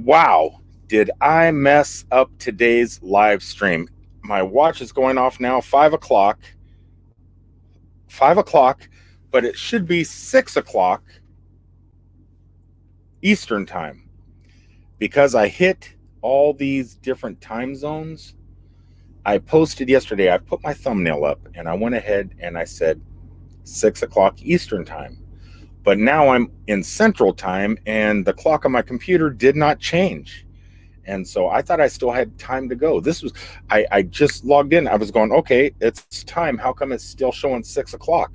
Wow, did I mess up today's live stream? My watch is going off now, 5 o'clock. 5 o'clock, but it should be 6 o'clock Eastern time because I hit all these different time zones. I posted yesterday, I put my thumbnail up and I went ahead and I said 6 o'clock Eastern time. But now I'm in Central time and the clock on my computer did not change. And so I thought I still had time to go. I just logged in. I was going, okay, it's time. How come it's still showing 6 o'clock?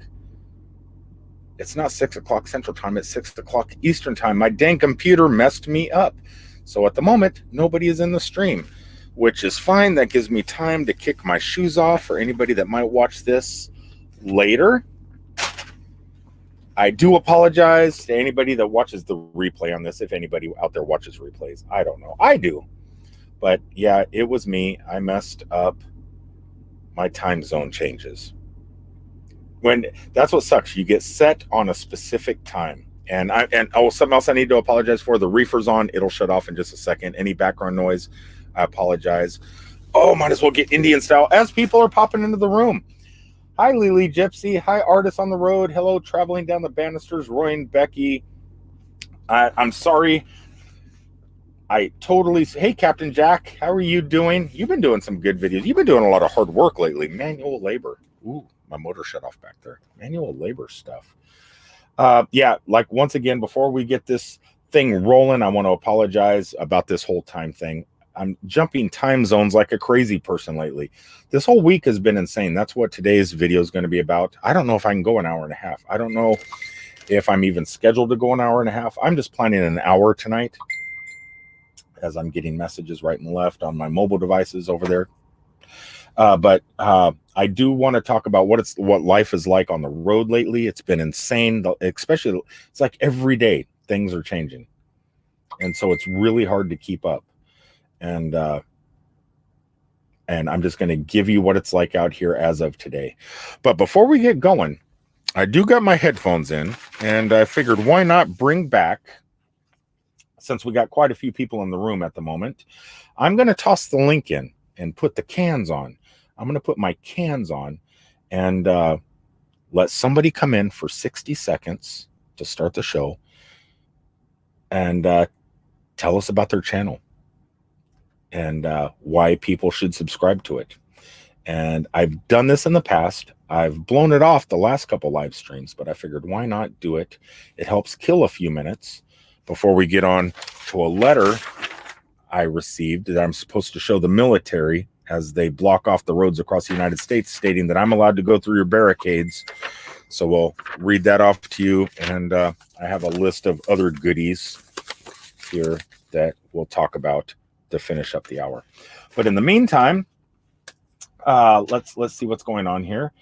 It's not 6 o'clock Central time. It's 6 o'clock Eastern time. My dang computer messed me up. So at the moment, nobody is in the stream, which is fine. That gives me time to kick my shoes off for anybody that might watch this later. I do apologize to anybody that watches the replay on this. If anybody out there watches replays, I don't know. I do. But yeah, it was me. I messed up my time zone changes. That's what sucks. You get set on a specific time. And something else I need to apologize for. The reefer's on. It'll shut off in just a second. Any background noise, I apologize. Oh, might as well get Indian style as people are popping into the room. Hi, Laurie Gipsies. Hi, Artists on the Road. Hello, Traveling Down the Banisters, Roy and Becky. I'm sorry. Hey, Captain Jack. How are you doing? You've been doing some good videos. You've been doing a lot of hard work lately. Manual labor. Ooh, my motor shut off back there. Manual labor stuff. Yeah, like once again, before we get this thing rolling, I want to apologize about this whole time thing. I'm jumping time zones like a crazy person lately. This whole week has been insane. That's what today's video is going to be about. I don't know if I can go an hour and a half. I don't know if I'm even scheduled to go an hour and a half. I'm just planning an hour tonight as I'm getting messages right and left on my mobile devices over there. But I do want to talk about what life is like on the road lately. It's been insane, especially it's like every day things are changing. And so it's really hard to keep up. And I'm just going to give you what it's like out here as of today. But before we get going, I do got my headphones in, and I figured why not bring back, since we got quite a few people in the room at the moment, I'm going to toss the link in and put the cans on. I'm going to put my cans on and let somebody come in for 60 seconds to start the show and tell us about their channel and why people should subscribe to it. And I've done this in the past. I've blown it off the last couple live streams, but I figured why not do it? It helps kill a few minutes before we get on to a letter I received that I'm supposed to show the military as they block off the roads across the United States, stating that I'm allowed to go through your barricades. So we'll read that off to you. And I have a list of other goodies here that we'll talk about to finish up the hour. But in the meantime, let's see what's going on here.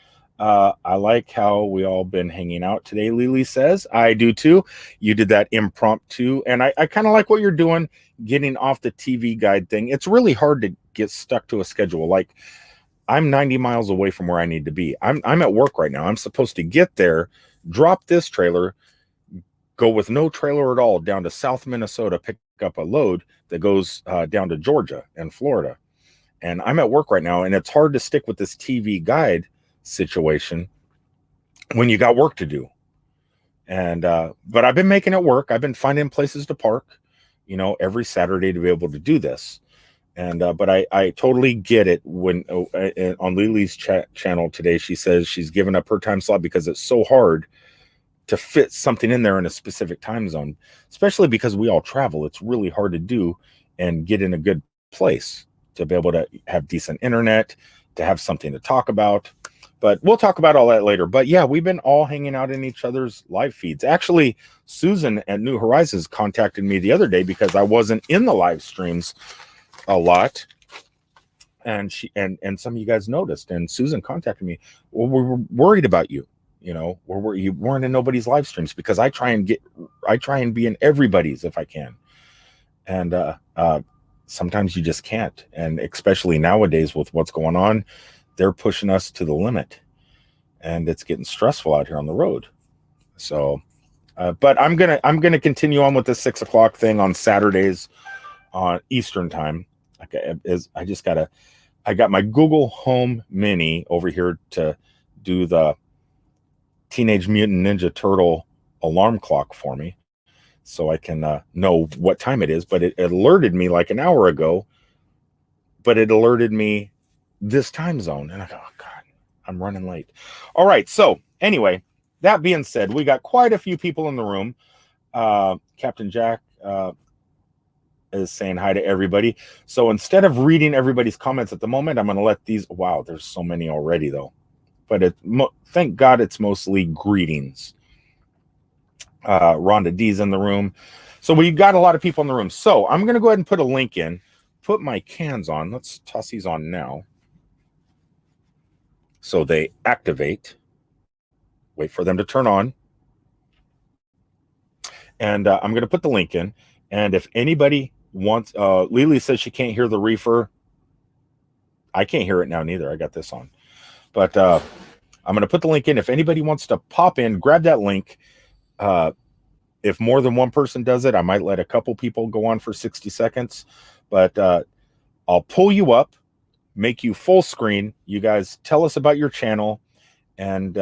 I like how we all been hanging out today. Lily says, I do too. You did that impromptu. And I kind of like what you're doing, getting off the TV guide thing. It's really hard to get stuck to a schedule. Like I'm 90 miles away from where I need to be. I'm at work right now. I'm supposed to get there, drop this trailer, go with no trailer at all down to South Minnesota, pick up a load that goes down to Georgia and Florida. And I'm at work right now, and it's hard to stick with this TV guide situation when you got work to do. And but I've been making it work. I've been finding places to park, every Saturday to be able to do this. And but I totally get it when on Lily's channel today, she says she's given up her time slot because it's so hard to fit something in there in a specific time zone, especially because we all travel. It's really hard to do and get in a good place to be able to have decent internet, to have something to talk about. But we'll talk about all that later. But yeah, we've been all hanging out in each other's live feeds. Actually, Susan at New Horizons contacted me the other day because I wasn't in the live streams a lot. And some of you guys noticed. And Susan contacted me. Well, we were worried about you. You weren't in nobody's live streams because I try and be in everybody's if I can. And sometimes you just can't. And especially nowadays with what's going on, they're pushing us to the limit and it's getting stressful out here on the road. So, but I'm going to continue on with the 6 o'clock thing on Saturdays. on Eastern time. Okay, I got my Google Home Mini over here to do the Teenage Mutant Ninja Turtle alarm clock for me, so I can know what time it is. But it alerted me like an hour ago, but it alerted me this time zone, and I go, oh God, I'm running late. All right, so anyway, that being said, we got quite a few people in the room. Captain Jack is saying hi to everybody. So instead of reading everybody's comments at the moment, I'm going to let these. Wow, there's so many already though. But thank God it's mostly greetings. Rhonda D's in the room. So we got a lot of people in the room. So I'm going to go ahead and put a link in. Put my cans on. Let's toss these on now. So they activate. Wait for them to turn on. And I'm going to put the link in. And if anybody wants, Lily says she can't hear the reefer. I can't hear it now neither. I got this on. But I'm going to put the link in. If anybody wants to pop in, grab that link. If more than one person does it, I might let a couple people go on for 60 seconds. But I'll pull you up, make you full screen. You guys tell us about your channel. And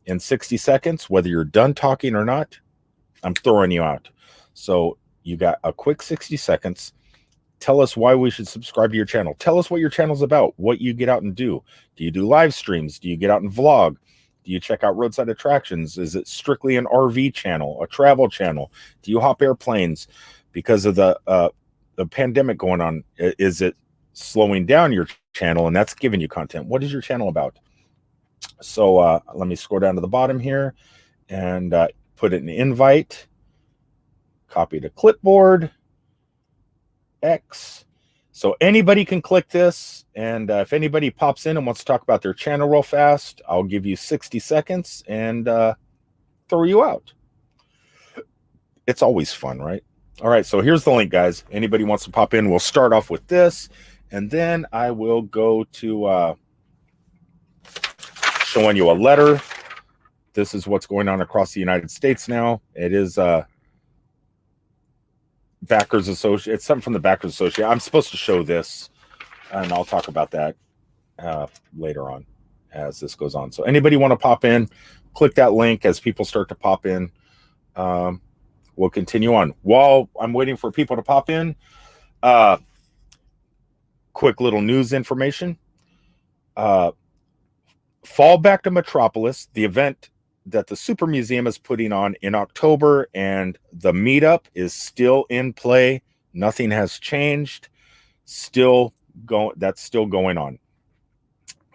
in 60 seconds, whether you're done talking or not, I'm throwing you out. So you got a quick 60 seconds. Tell us why we should subscribe to your channel. Tell us what your channel's about, what you get out and do. Do you do live streams? Do you get out and vlog? Do you check out roadside attractions? Is it strictly an RV channel, a travel channel? Do you hop airplanes because of the pandemic going on? Is it slowing down your channel and that's giving you content? What is your channel about? So let me scroll down to the bottom here and put it in invite, copy to clipboard, X. So anybody can click this. And if anybody pops in and wants to talk about their channel real fast, I'll give you 60 seconds and throw you out. It's always fun, right? All right, so here's the link, guys. Anybody wants to pop in, we'll start off with this. And then I will go to showing you a letter. This is what's going on across the United States now. It is Backers Associate. It's something from the Backers Associate. I'm supposed to show this, and I'll talk about that later on as this goes on. So anybody want to pop in, click that link as people start to pop in. We'll continue on. While I'm waiting for people to pop in, quick little news information. Fall back to Metropolis, the event that the Super Museum is putting on in October, and the meetup is still in play. Nothing has changed. That's still going on.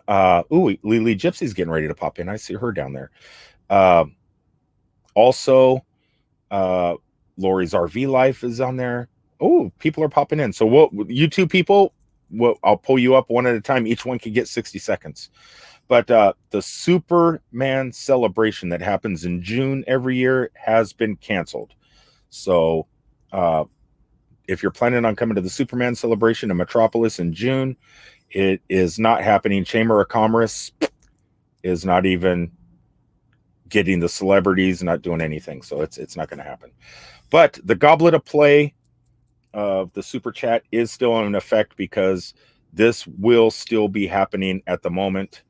Laurie Gipsies getting ready to pop in. I see her down there. Also, Laurie's RV Life is on there. Oh, people are popping in. So you two people, I'll pull you up one at a time. Each one could get 60 seconds. But the Superman celebration that happens in June every year has been canceled. So if you're planning on coming to the Superman celebration in Metropolis in June, it is not happening. Chamber of Commerce is not even getting the celebrities, not doing anything. So it's not going to happen. But the Goblet of Play of the Super Chat is still in effect because this will still be happening at the moment.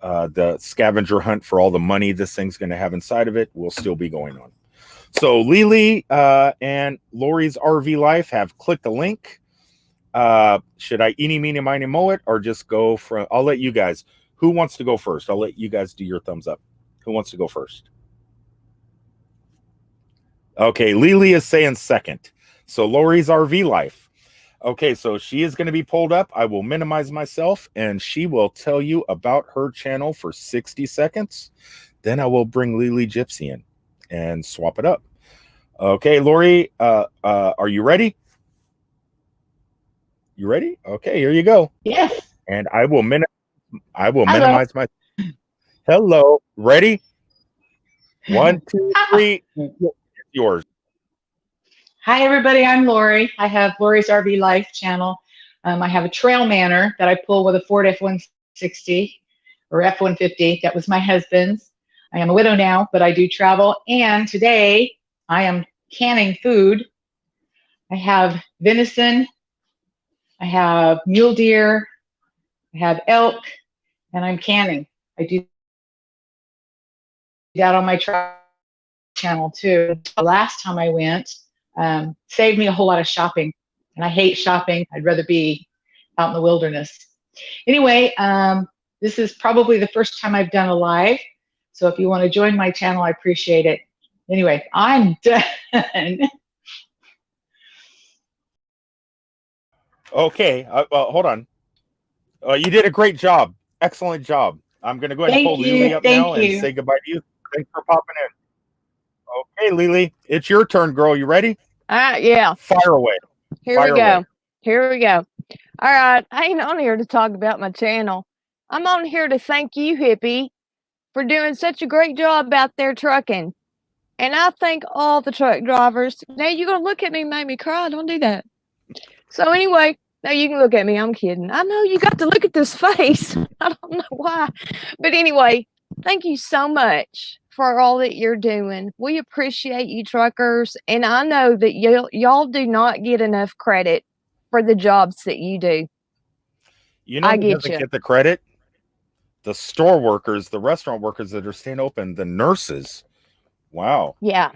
The scavenger hunt for all the money this thing's going to have inside of it will still be going on. So Lily and Laurie's RV Life have clicked the link. Should I eeny, meeny, miny, moe it, or just go from? I'll let you guys. Who wants to go first? I'll let you guys do your thumbs up. Who wants to go first? Okay, Lily is saying second. So Laurie's RV Life. Okay, so she is going to be pulled up. I will minimize myself, and she will tell you about her channel for 60 seconds. Then I will bring Laurie Gipsy in and swap it up. Okay, Laurie, are you ready? You ready? Okay, here you go. Yes. And I will minimize my. Hello, ready? 1, 2, 3. Yours. Hi, everybody. I'm Laurie. I have Laurie's RV Life channel. I have a trail manor that I pull with a Ford F-160 or F-150. That was my husband's. I am a widow now, but I do travel. And today I am canning food. I have venison I have mule deer, I have elk, and I'm canning. I do that on my channel too. The last time I went, saved me a whole lot of shopping. And I hate shopping. I'd rather be out in the wilderness. Anyway, this is probably the first time I've done a live. So if you want to join my channel, I appreciate it. Anyway, I'm done. Okay, well, hold on. You did a great job. Excellent job. I'm going to go ahead and pull Lily up now and say goodbye to you. Thanks for popping in. Okay, Lily, it's your turn, girl. You ready? Yeah. Fire away. Here we go. Here we go. All right. I ain't on here to talk about my channel. I'm on here to thank you, Hippie, for doing such a great job out there trucking. And I thank all the truck drivers. Now you're going to look at me and make me cry. Don't do that. So anyway, now you can look at me. I'm kidding. I know you got to look at this face. I don't know why. But anyway, thank you so much for all that you're doing. We appreciate you truckers. And I know that y'all do not get enough credit for the jobs that you do. You know who doesn't get the credit? The store workers, the restaurant workers that are staying open, the nurses. Wow. Yeah.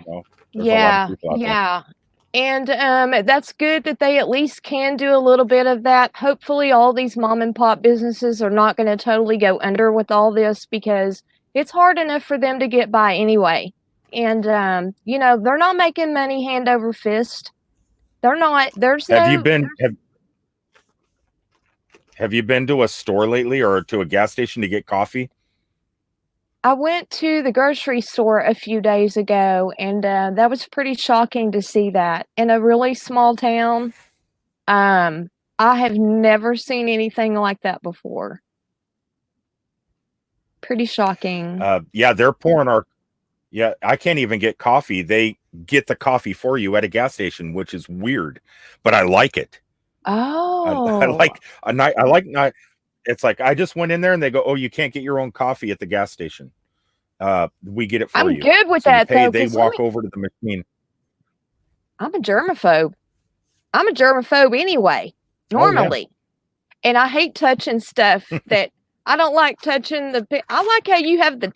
Yeah. And that's good that they at least can do a little bit of that. Hopefully all these mom and pop businesses are not going to totally go under with all this, because it's hard enough for them to get by anyway. And, you know, they're not making money hand over fist. They're not. Have you been to a store lately or to a gas station to get coffee? I went to the grocery store a few days ago, and that was pretty shocking to see that in a really small town. I have never seen anything like that before. Pretty shocking. Yeah, they're pouring yeah, I can't even get coffee. They get the coffee for you at a gas station, which is weird, but I like it. Oh, I like it's like I just went in there and they go, "Oh, you can't get your own coffee at the gas station. We get it for you." I'm good with that though. They walk over to the machine. I'm a germaphobe. I'm a germaphobe anyway, normally. Oh, yeah. And I hate touching stuff that I don't like touching. I like how you have the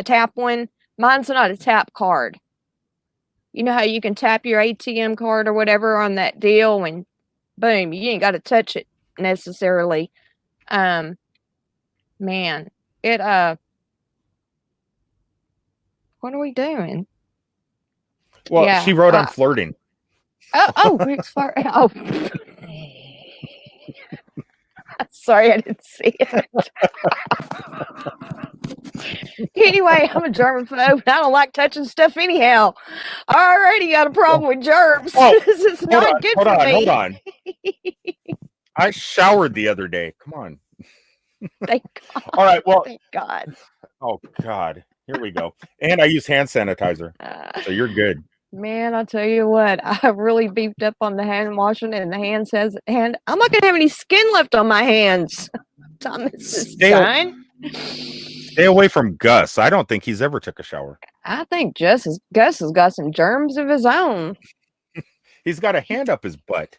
tap one. Mine's not a tap card. You know how you can tap your ATM card or whatever on that deal and boom, you ain't got to touch it necessarily. Man, what are we doing? Well, yeah, she wrote on flirting. It's flirting. Oh. Sorry, I didn't see it. Anyway, I'm a germaphobe. I don't like touching stuff anyhow. I already got a problem with germs. Oh, this is not good for me. Hold on. I showered the other day. Come on. Thank God. All right. Well, thank God. Oh, God. Here we go. And I use hand sanitizer. So you're good. Man, I'll tell you what, I really beefed up on the hand washing, and the hand says, I'm not going to have any skin left on my hands. Stay away from Gus. I don't think he's ever took a shower. I think Gus has got some germs of his own. He's got a hand up his butt.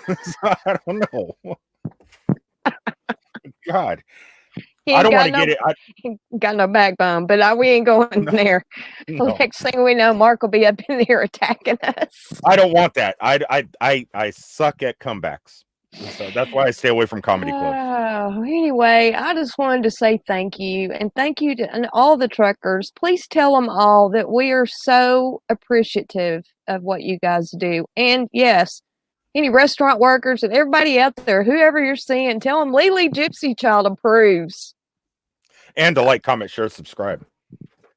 So I don't know. God. I don't want to get it. He got no backbone, but we ain't going there. No. The next thing we know, Mark will be up in here attacking us. I don't want that. I suck at comebacks. So that's why I stay away from comedy clubs. Anyway, I just wanted to say thank you. And thank you to all the truckers. Please tell them all that we are so appreciative of what you guys do. And yes, any restaurant workers and everybody out there, whoever you're seeing, tell them Laurie Gypsy Child approves. And to like, comment, share, subscribe.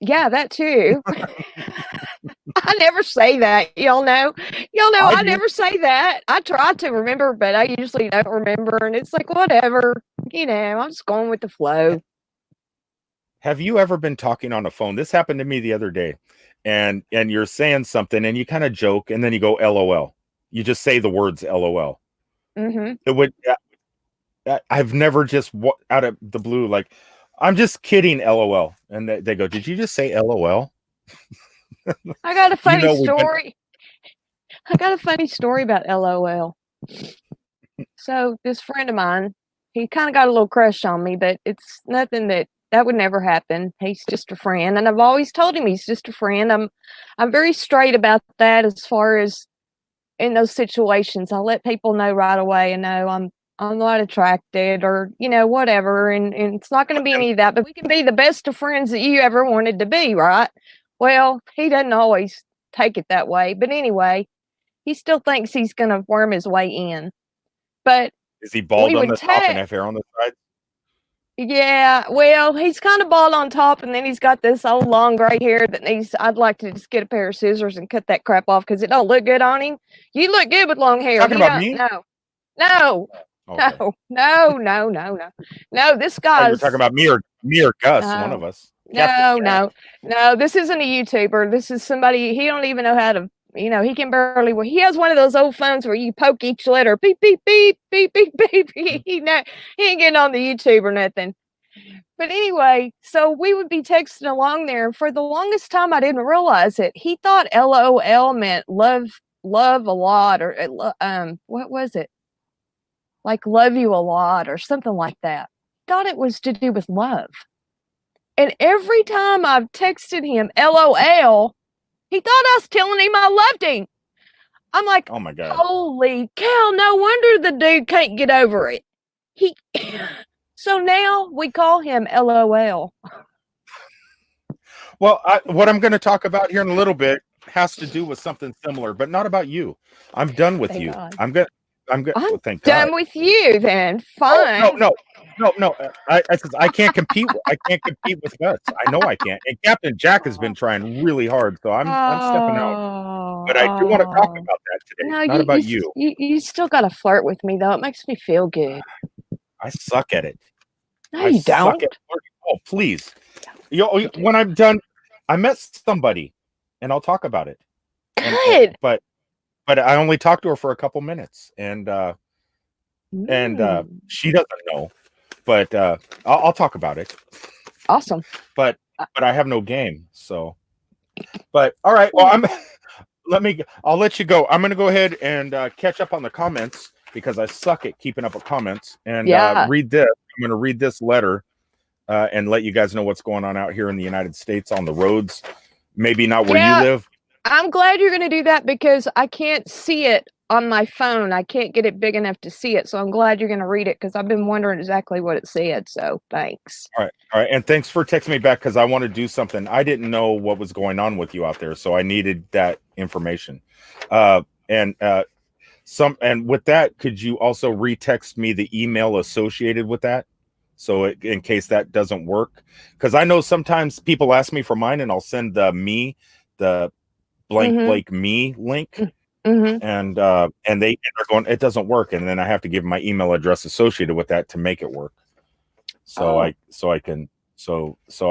Yeah, that too. I never say that. Y'all know I never say that. I try to remember, but I usually don't remember. And it's like, whatever, I'm just going with the flow. Have you ever been talking on a phone? This happened to me the other day. And you're saying something and you kind of joke and then you go, LOL. You just say the words LOL. Mm-hmm. It would. I've never just out of the blue, like, I'm just kidding, LOL. And they go, did you just say LOL? I got a funny story. I got a funny story about LOL. So this friend of mine, he kind of got a little crush on me, but it's nothing that would never happen. He's just a friend, and I've always told him he's just a friend. I'm very straight about that as far as in those situations. I let people know right away and know I'm not attracted or, whatever. And it's not going to be any of that, but we can be the best of friends that you ever wanted to be, right? Well, he doesn't always take it that way. But anyway, he still thinks he's going to worm his way in. But is he bald on the top and have hair on the side? Yeah, well, he's kind of bald on top, and then he's got this old long gray hair that I'd like to just get a pair of scissors and cut that crap off because it don't look good on him. You look good with long hair. Talking about me? No, okay. No, this guy's... You're talking about me or Gus, one of us. No, this isn't a YouTuber. This is somebody, he don't even know how to, he can barely, he has one of those old phones where you poke each letter, beep, beep, beep, beep, beep, beep. He ain't getting on the YouTube or nothing. But anyway, so we would be texting along there. And for the longest time, I didn't realize it. He thought LOL meant love a lot, or what was it? Like love you a lot or something like that. Thought it was to do with love. And every time I've texted him LOL, he thought I was telling him I loved him. I'm like, oh my God, holy cow, no wonder the dude can't get over it. So now we call him LOL. Well, what I'm going to talk about here in a little bit has to do with something similar, but not about you. I'm done with you. God. I'm good. I'm done with you then. Fine. No. I can't compete. I can't compete with Gus. I know I can't. And Captain Jack has been trying really hard, so I'm stepping out. But I do want to talk about that today. No, not about you. You still got to flirt with me though. It makes me feel good. I suck at it. No, you don't. Oh, please. When I'm done, I met somebody, and I'll talk about it. Good. But I only talked to her for a couple minutes, and she doesn't know. But I'll talk about it. Awesome. But I have no game. So, but all right. Well, I'll let you go. I'm going to go ahead and catch up on the comments because I suck at keeping up with comments. And read this. I'm going to read this letter and let you guys know what's going on out here in the United States on the roads. Maybe not where you live. I'm glad you're going to do that because I can't see it on my phone. I can't get it big enough to see it. So I'm glad you're going to read it because I've been wondering exactly what it said. So thanks. All right. And thanks for texting me back because I want to do something. I didn't know what was going on with you out there. So I needed that information. And with that, could you also retext me the email associated with that? So in case that doesn't work, because I know sometimes people ask me for mine and I'll send the blank me link. Mm-hmm. And they're going, it doesn't work, and then I have to give my email address associated with that to make it work. So I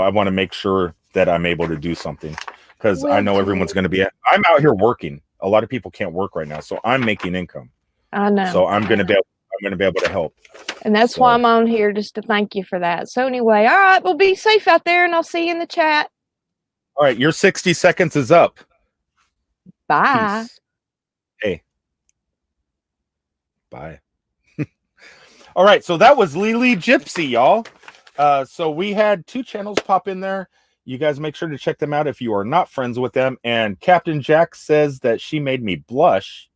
want to make sure that I'm able to do something because I know everyone's going to be. I'm out here working. A lot of people can't work right now, so I'm making income. I know. So I'm going to be able to help. And that's why I'm on here, just to thank you for that. So anyway, all right, well, be safe out there, and I'll see you in the chat. All right, your 60 seconds is up. Bye. Peace. Hey. Bye. All right, so that was Laurie Gipsies, y'all. So we had 2 channels pop in there. You guys make sure to check them out if you are not friends with them. And Captain Jack says that she made me blush.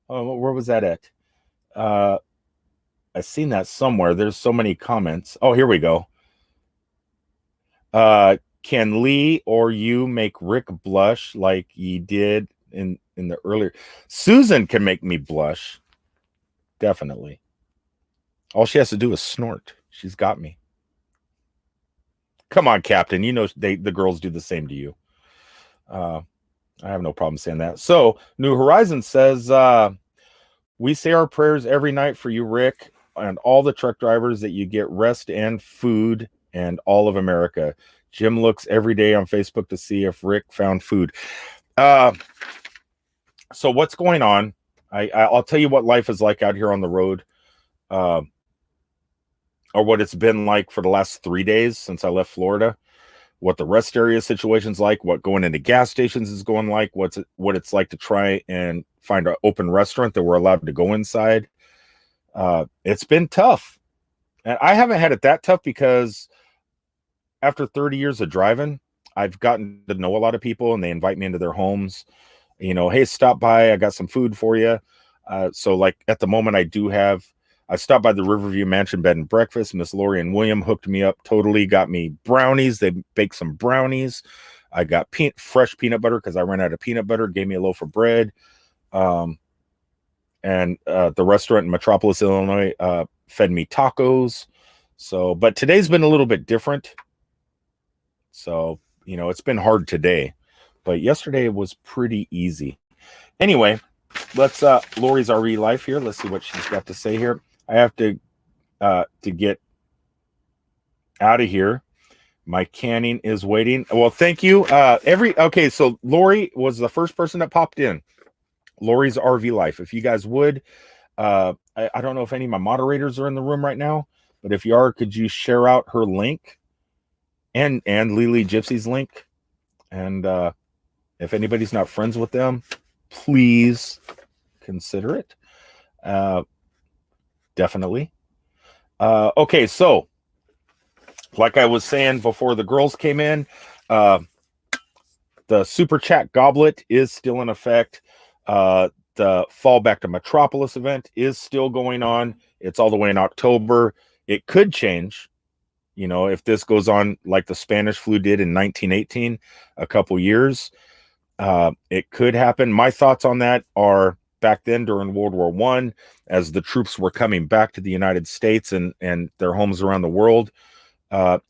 Oh, where was that at? I seen that somewhere. There's so many comments. Oh, here we go. Can Lee or you make Rick blush like ye did in the earlier? Susan can make me blush. Definitely. All she has to do is snort. She's got me. Come on, Captain. You know the girls do the same to you. I have no problem saying that. So New Horizon says we say our prayers every night for you, Rick, and all the truck drivers that you get rest and food and all of America. Jim looks every day on Facebook to see if Rick found food. So what's going on? I'll tell you what life is like out here on the road, or what it's been like for the last 3 days since I left Florida. what the rest area situation's like, what going into gas stations is going like, what it's like to try and find an open restaurant that we're allowed to go inside. It's been tough. And I haven't had it that tough because after 30 years of driving, I've gotten to know a lot of people and they invite me into their homes. You know, hey, stop by. I got some food for you. So like at the moment I stopped by the Riverview Mansion Bed and Breakfast. Miss Laurie and William hooked me up totally, got me brownies. They baked some brownies. I got fresh peanut butter because I ran out of peanut butter, gave me a loaf of bread. And the restaurant in Metropolis, Illinois, fed me tacos. So, but today's been a little bit different. So, you know, it's been hard today, but yesterday was pretty easy. Anyway, let's Laurie's RV Life here. Let's see what she's got to say here. I have to get out of here. My canning is waiting. Well, thank you. Okay, so Laurie was the first person that popped in. Laurie's RV Life. If you guys would, I don't know if any of my moderators are in the room right now, but if you are, could you share out her link and Laurie Gipsies link? And if anybody's not friends with them, please consider it. Definitely. Okay, so like I was saying before the girls came in, the super chat goblet is still in effect. The Fall Back to Metropolis event is still going on. It's all the way in October. It could change, you know, if this goes on like the Spanish flu did in 1918, a couple years. It could happen. My thoughts on that are back then during World War I, as the troops were coming back to the United States and their homes around the world,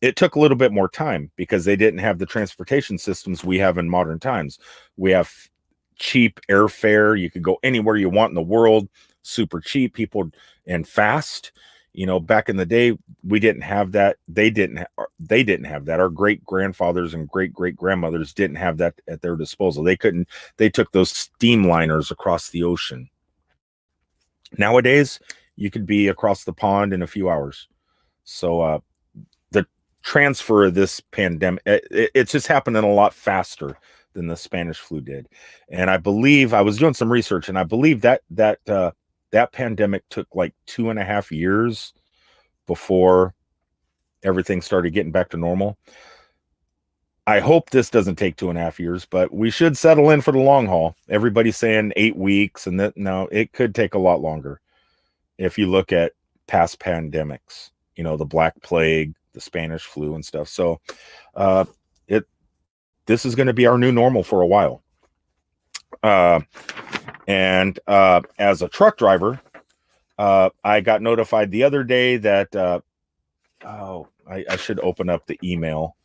it took a little bit more time because they didn't have the transportation systems we have in modern times. We have cheap airfare. You could go anywhere you want in the world, super cheap, and fast. You know, back in the day, we didn't have that. They didn't have that. Our great grandfathers and great grandmothers didn't have that at their disposal. They took those steamliners across the ocean. Nowadays, you could be across the pond in a few hours. So the transfer of this pandemic, it's just happening a lot faster than the Spanish flu did. And I believe, I was doing some research, and I believe that pandemic took like 2.5 years before everything started getting back to normal. I hope this doesn't take 2.5 years, but we should settle in for the long haul. Everybody's saying 8 weeks, and that no, it could take a lot longer. If you look at past pandemics, you know, the Black Plague, the Spanish flu and stuff. So this is going to be our new normal for a while. And as a truck driver, I got notified the other day that I should open up the email.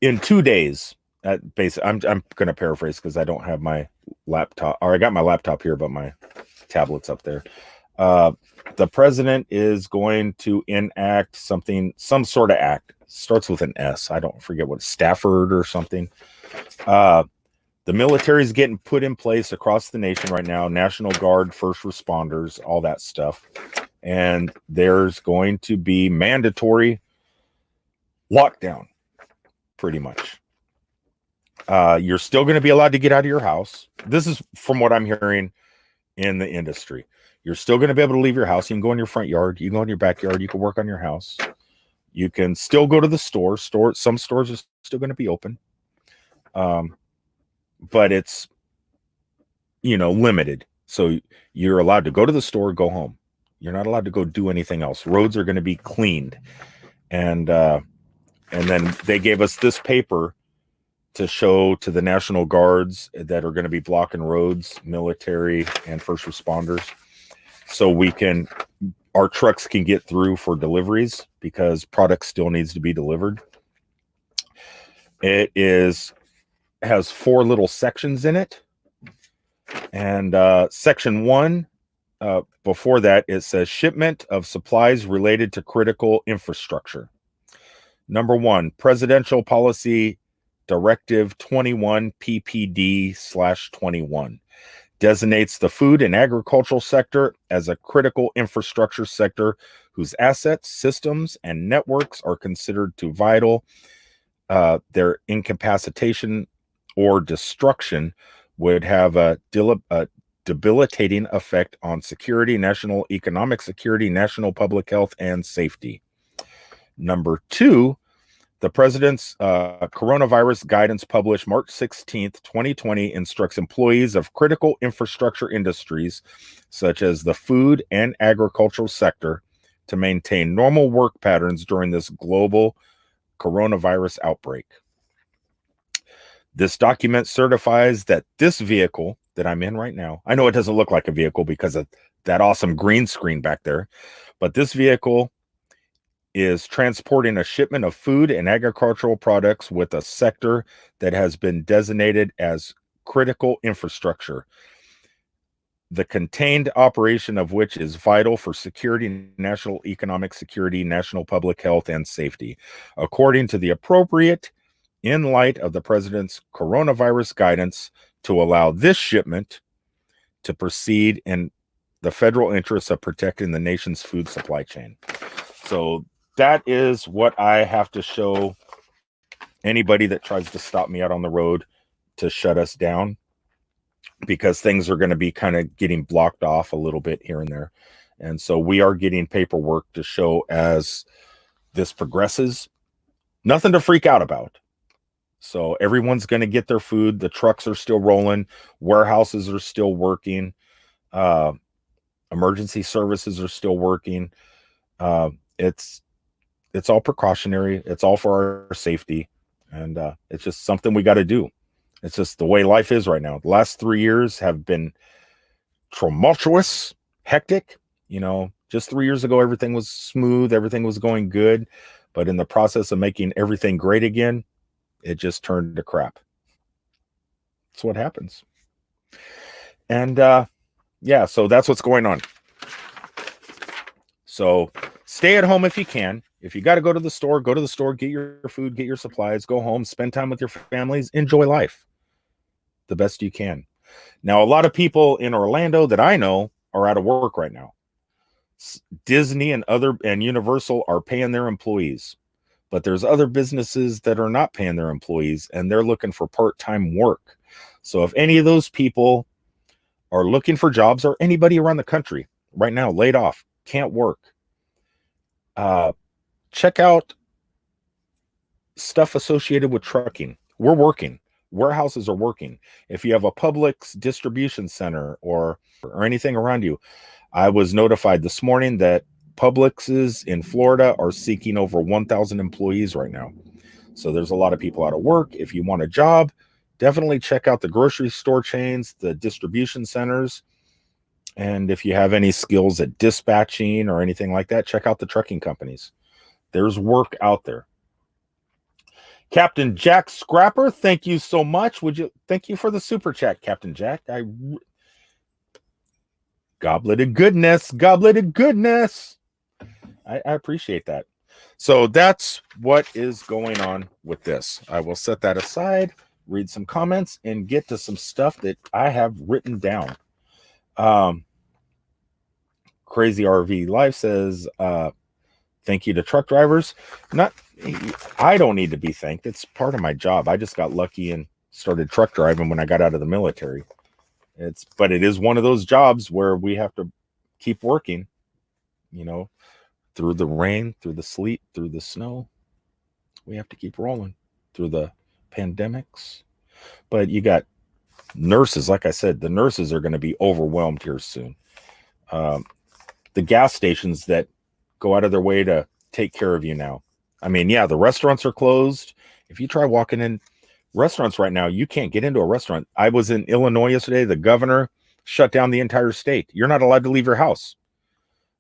In 2 days, I'm going to paraphrase because I don't have my laptop, or I got my laptop here, but my tablet's up there. The president is going to enact some sort of act. Starts with an S. I don't forget what, Stafford or something. The military is getting put in place across the nation right now. National Guard, first responders, all that stuff. And there's going to be mandatory lockdown, pretty much. You're still going to be allowed to get out of your house. This is from what I'm hearing in the industry. You're still going to be able to leave your house. You can go in your front yard. You can go in your backyard. You can work on your house. You can still go to the store. Some stores are still going to be open. But it's, you know, limited. So you're allowed to go to the store, go home. You're not allowed to go do anything else. Roads are going to be cleaned. And then they gave us this paper to show to the National Guards that are going to be blocking roads, military and first responders. So our trucks can get through for deliveries because product still needs to be delivered. It has 4 little sections in it. And section 1, before that, it says shipment of supplies related to critical infrastructure. Number 1, Presidential Policy Directive 21 PPD/21. designates the food and agricultural sector as a critical infrastructure sector whose assets, systems, and networks are considered too vital. Their incapacitation or destruction would have a debilitating effect on security, national economic security, national public health, and safety. Number 2, the president's coronavirus guidance published March 16th, 2020 instructs employees of critical infrastructure industries, such as the food and agricultural sector, to maintain normal work patterns during this global coronavirus outbreak. This document certifies that this vehicle that I'm in right now, I know it doesn't look like a vehicle because of that awesome green screen back there, but this vehicle is transporting a shipment of food and agricultural products with a sector that has been designated as critical infrastructure, the contained operation of which is vital for security, national economic security, national public health, and safety, according to the appropriate, in light of the president's coronavirus guidance, to allow this shipment to proceed in the federal interest of protecting the nation's food supply chain. So that is what I have to show anybody that tries to stop me out on the road to shut us down, because things are going to be kind of getting blocked off a little bit here and there. And so we are getting paperwork to show as this progresses. Nothing to freak out about. So everyone's going to get their food. The trucks are still rolling. Warehouses are still working. Emergency services are still working. It's all precautionary. It's all for our safety. And it's just something we got to do. It's just the way life is right now. The last 3 years have been tumultuous, hectic. You know, just 3 years ago, everything was smooth. Everything was going good. But in the process of making everything great again, it just turned to crap. That's what happens. And yeah, so that's what's going on. So stay at home if you can. If you got to go to the store, get your food, get your supplies, go home, spend time with your families, enjoy life the best you can. Now, a lot of people in Orlando that I know are out of work right now. Disney and Universal are paying their employees, but there's other businesses that are not paying their employees, and they're looking for part-time work. So if any of those people are looking for jobs, or anybody around the country right now laid off, can't work, check out stuff associated with trucking. We're working. Warehouses are working. If you have a Publix distribution center or anything around you, I was notified this morning that Publixes in Florida are seeking over 1,000 employees right now. So there's a lot of people out of work. If you want a job, definitely check out the grocery store chains, the distribution centers. And if you have any skills at dispatching or anything like that, check out the trucking companies. There's work out there. Captain Jack Scrapper, thank you so much. Thank you for the super chat, Captain Jack. Goblet of goodness. I appreciate that. So that's what is going on with this. I will set that aside, read some comments, and get to some stuff that I have written down. Crazy RV Life says, thank you to truck drivers. I don't need to be thanked. It's part of my job. I just got lucky and started truck driving when I got out of the military. But it is one of those jobs where we have to keep working, you know, through the rain, through the sleet, through the snow. We have to keep rolling through the pandemics. But you got nurses. Like I said, the nurses are going to be overwhelmed here soon. The gas stations that go out of their way to take care of you now. I mean, yeah, the restaurants are closed. If you try walking in restaurants right now, you can't get into a restaurant. I was in Illinois yesterday. The governor shut down the entire state. You're not allowed to leave your house.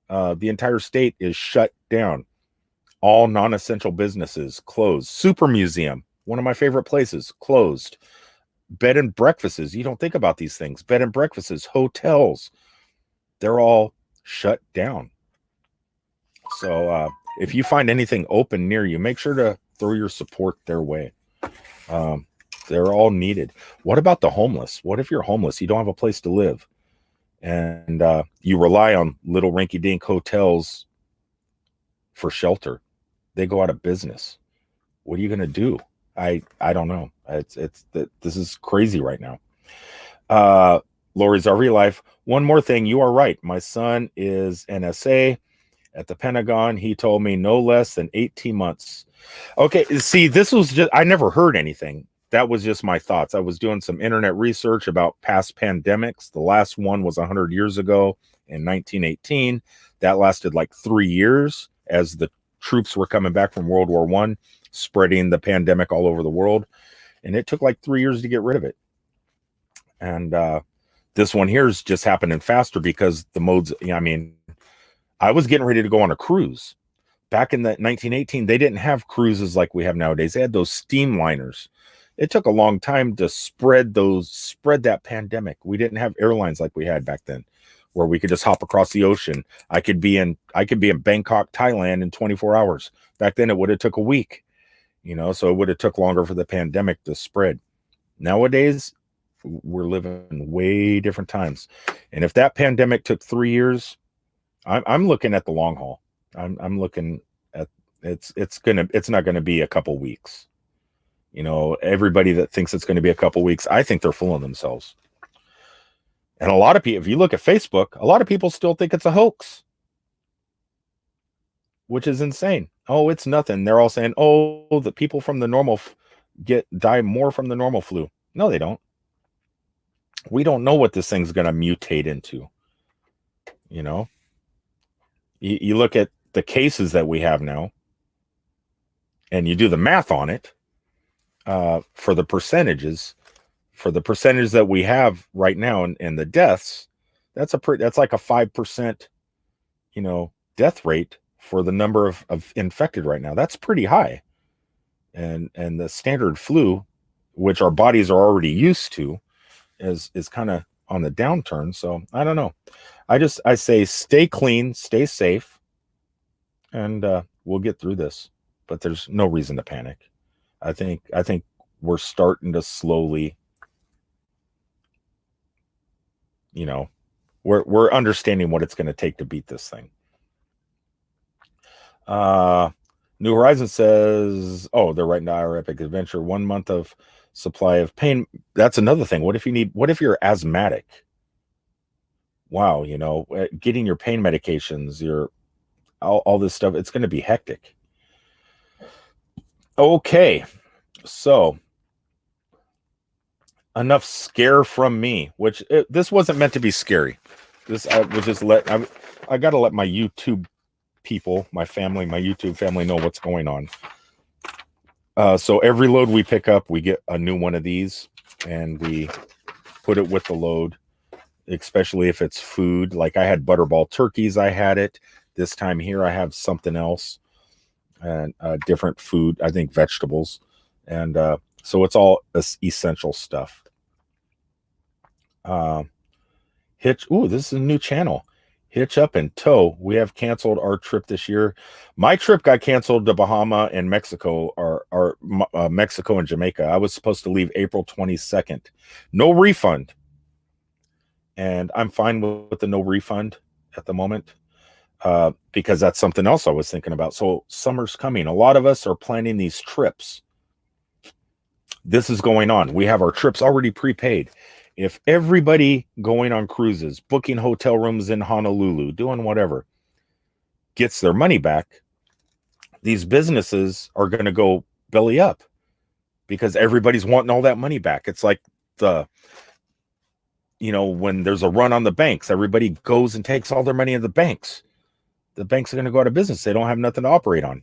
The entire state is shut down. All non-essential businesses closed. Super Museum, one of my favorite places, closed. Bed and breakfasts. You don't think about these things. Bed and breakfasts, hotels, they're all shut down. So if you find anything open near you, make sure to throw your support their way. They're all needed. What about the homeless? What if you're homeless? You don't have a place to live, and you rely on little rinky-dink hotels for shelter. They go out of business. What are you going to do? I don't know. This is crazy right now. Laurie's RV Life. One more thing. You are right. My son is NSA at the Pentagon. He told me no less than 18 months. Okay. See, this was just, I never heard anything. That was just my thoughts. I was doing some internet research about past pandemics. The last one was 100 years ago in 1918. That lasted like 3 years as the troops were coming back from World War I, spreading the pandemic all over the world. And it took like 3 years to get rid of it. And this one here is just happening faster because the modes, I mean, I was getting ready to go on a cruise. Back in the 1918, they didn't have cruises like we have nowadays. They had those steam liners. It took a long time to spread that pandemic. We didn't have airlines like we had back then, where we could just hop across the ocean. I could be in Bangkok, Thailand in 24 hours. Back then, it would have took a week, so it would have took longer for the pandemic to spread. Nowadays, we're living way different times. And if that pandemic took 3 years, I'm looking at the long haul. I'm looking at it's not going to be a couple weeks. Everybody that thinks it's going to be a couple weeks, I think they're fooling themselves. And a lot of people, if you look at Facebook, a lot of people still think it's a hoax, which is insane. Oh, it's nothing. They're all saying, oh, the people from the normal die more from the normal flu. No, they don't. We don't know what this thing's going to mutate into. You look at the cases that we have now, and you do the math on it for the percentages that we have right now and the deaths. That's like a 5%, death rate for the number of infected right now. That's pretty high. And the standard flu, which our bodies are already used to, is kind of on the downturn. So I don't know. I say stay clean, stay safe, and we'll get through this. But there's no reason to panic. I think we're starting to slowly, we're understanding what it's going to take to beat this thing. New Horizon says, oh, they're writing to our epic adventure. 1 month of supply of pain. That's another thing. What if you're asthmatic? Wow. Getting your pain medications, all this stuff, it's going to be hectic. Okay. So enough scare from me, which this wasn't meant to be scary. I was just I got to let my YouTube people, my YouTube family know what's going on. So every load we pick up, we get a new one of these and we put it with the load, especially if it's food. Like I had butterball turkeys. I had it this time here. I have something else and different food, I think vegetables. And so it's all essential stuff. This is a new channel. Hitch Up and Tow. We have canceled our trip this year. My trip got canceled to Bahama and Mexico, or Mexico and Jamaica. I was supposed to leave April 22nd. No refund. And I'm fine with the no refund at the moment because that's something else I was thinking about. So summer's coming. A lot of us are planning these trips. This is going on. We have our trips already prepaid. If everybody going on cruises, booking hotel rooms in Honolulu, doing whatever, gets their money back, these businesses are going to go belly up because everybody's wanting all that money back. It's like when there's a run on the banks, everybody goes and takes all their money in the banks. The banks are going to go out of business. They don't have nothing to operate on.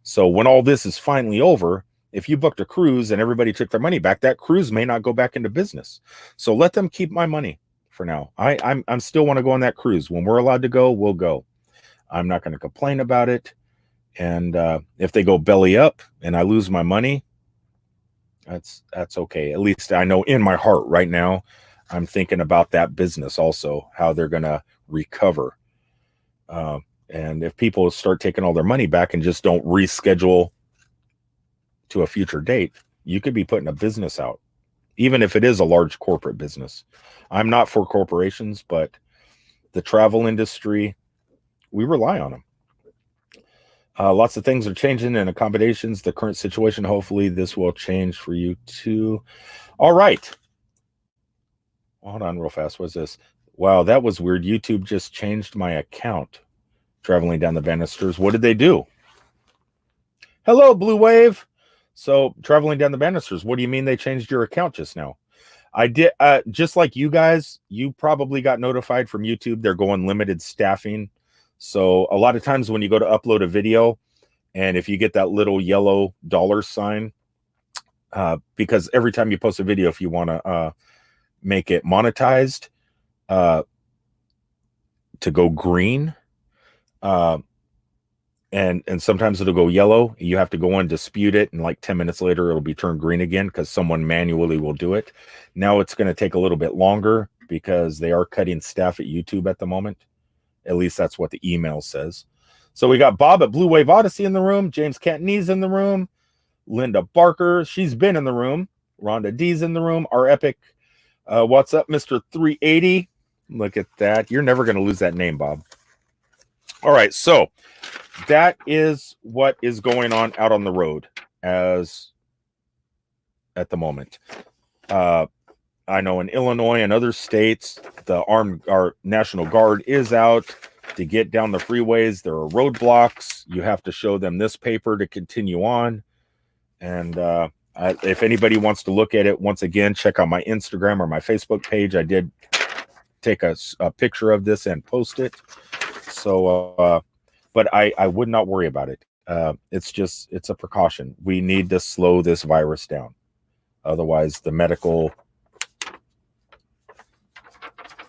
So when all this is finally over, if you booked a cruise and everybody took their money back, that cruise may not go back into business. So let them keep my money for now. I'm still want to go on that cruise. When we're allowed to go, we'll go. I'm not going to complain about it. And if they go belly up and I lose my money, that's okay. At least I know in my heart right now, I'm thinking about that business also, how they're going to recover. And if people start taking all their money back and just don't reschedule to a future date, you could be putting a business out even if it is a large corporate business. I'm not for corporations, but the travel industry, we rely on them. Lots of things are changing in accommodations. The current situation, hopefully this will change for you too. All right. Hold on real fast. What's this? Wow, that was weird. YouTube just changed my account. Traveling down the banisters. What did they do? Hello, Blue Wave. So traveling down the banisters. What do you mean they changed your account just now? I did, just like you guys, you probably got notified from YouTube. They're going limited staffing. So a lot of times when you go to upload a video, and if you get that little yellow dollar sign, because every time you post a video, if you want to make it monetized, to go green, and sometimes it'll go yellow. You have to go and dispute it, and like 10 minutes later it'll be turned green again because someone manually will do it. Now it's going to take a little bit longer because they are cutting staff at YouTube at the moment. At least that's what the email says. So we got Bob at Blue Wave Odyssey in the room, James Cantonese in the room, Linda Barker, she's been in the room, Rhonda D's in the room, our epic what's up, Mr. 380. Look at that. You're never going to lose that name, Bob. All right, so that is what is going on out on the road as at the moment. I know in Illinois and other states, our National Guard is out to get down the freeways. There are roadblocks. You have to show them this paper to continue on. And if anybody wants to look at it, once again, check out my Instagram or my Facebook page. I did take a picture of this and post it. So, but I would not worry about it. It's a precaution. We need to slow this virus down. Otherwise, the medical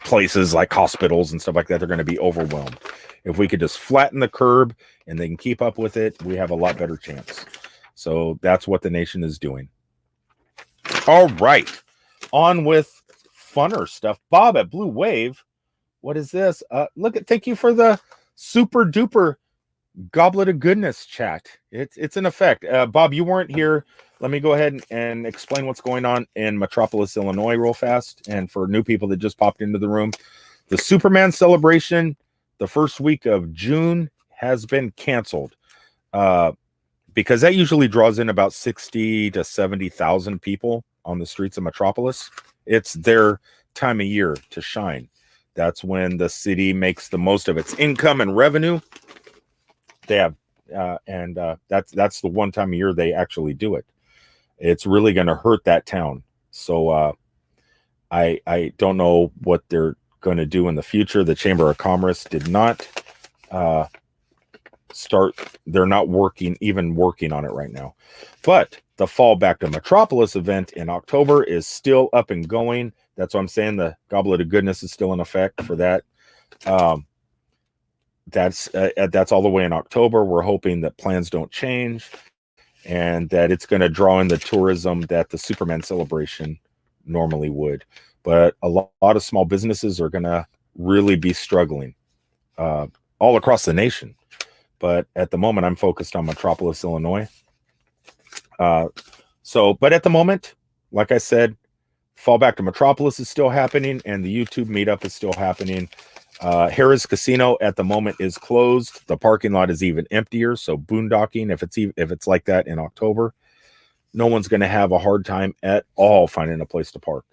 places like hospitals and stuff like that, they're going to be overwhelmed. If we could just flatten the curve and they can keep up with it, we have a lot better chance. So that's what the nation is doing. All right. On with funner stuff. Bob at Blue Wave. What is this? Thank you for the super duper goblet of goodness chat. It's in effect. Bob, you weren't here. Let me go ahead and explain what's going on in Metropolis, Illinois real fast. And for new people that just popped into the room, the Superman celebration, the first week of June, has been canceled. Because that usually draws in about 60 to 70,000 people on the streets of Metropolis. It's their time of year to shine. That's when the city makes the most of its income and revenue. They have, that's the one time a year they actually do it. It's really going to hurt that town. So I don't know what they're going to do in the future. The Chamber of Commerce did not they're not working on it right now. But the Fall Back to Metropolis event in October is still up and going. That's what I'm saying. The Goblet of Goodness is still in effect for that. That's all the way in October. We're hoping that plans don't change and that it's going to draw in the tourism that the Superman celebration normally would. But a lot of small businesses are going to really be struggling all across the nation. But at the moment, I'm focused on Metropolis, Illinois. But at the moment, like I said, Fall Back to Metropolis is still happening, and the YouTube meetup is still happening. Harrah's Casino at the moment is closed. The parking lot is even emptier. So boondocking, if it's like that in October, no one's going to have a hard time at all finding a place to park.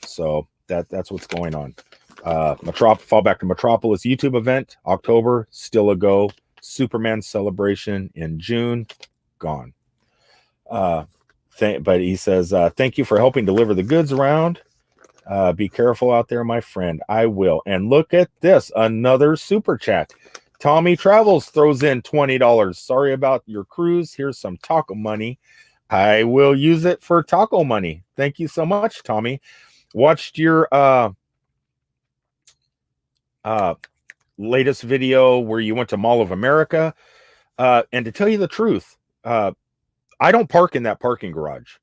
So that's what's going on. Fall Back to Metropolis YouTube event, October, still a go. Superman celebration in June, gone. But he says, thank you for helping deliver the goods around. Be careful out there, my friend. I will. And look at this, another super chat. Tommy Travels throws in $20. Sorry about your cruise. Here's some taco money. I will use it for taco money. Thank you so much, Tommy. Watched your latest video where you went to Mall of America. And to tell you the truth, I don't park in that parking garage.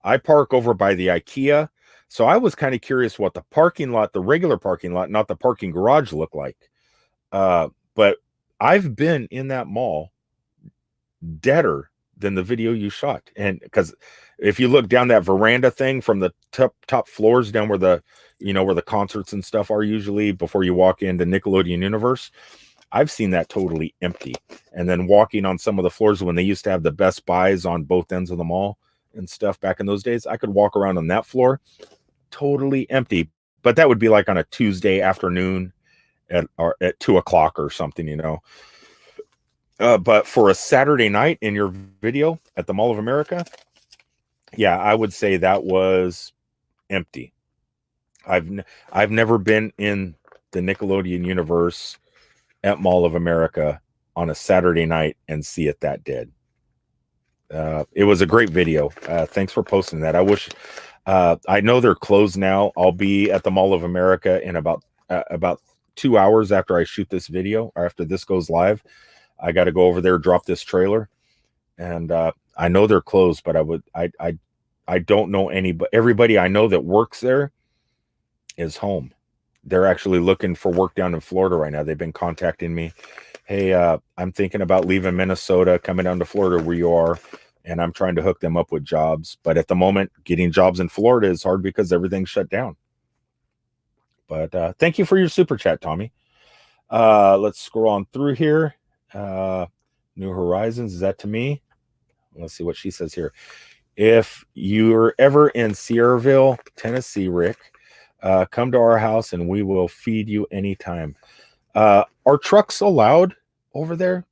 I park over by the IKEA. So I was kind of curious what the parking lot, the regular parking lot, not the parking garage, looked like. But I've been in that mall deader than the video you shot. And because if you look down that veranda thing from the top floors down where the, where the concerts and stuff are usually before you walk into Nickelodeon Universe, I've seen that totally empty. And then walking on some of the floors when they used to have the Best Buys on both ends of the mall and stuff back in those days, I could walk around on that floor totally empty. But that would be like on a Tuesday afternoon at 2:00 or something, but for a Saturday night in your video at the Mall of America, yeah, I would say that was empty. I've never been in the Nickelodeon Universe at Mall of America on a Saturday night and see it that dead. It was a great video. Thanks for posting that. I wish, I know they're closed now. I'll be at the Mall of America in about 2 hours after I shoot this video, or after this goes live. I got to go over there, drop this trailer, and I know they're closed, but I don't know but everybody I know that works there is home. They're actually looking for work down in Florida right now. They've been contacting me. Hey, I'm thinking about leaving Minnesota, coming down to Florida where you are, and I'm trying to hook them up with jobs. But at the moment, getting jobs in Florida is hard because everything's shut down. But thank you for your super chat, Tommy. Let's scroll on through here. New Horizons, is that to me? Let's see what she says here. If you're ever in Sierraville, Tennessee, Rick, come to our house and we will feed you anytime. Are trucks allowed over there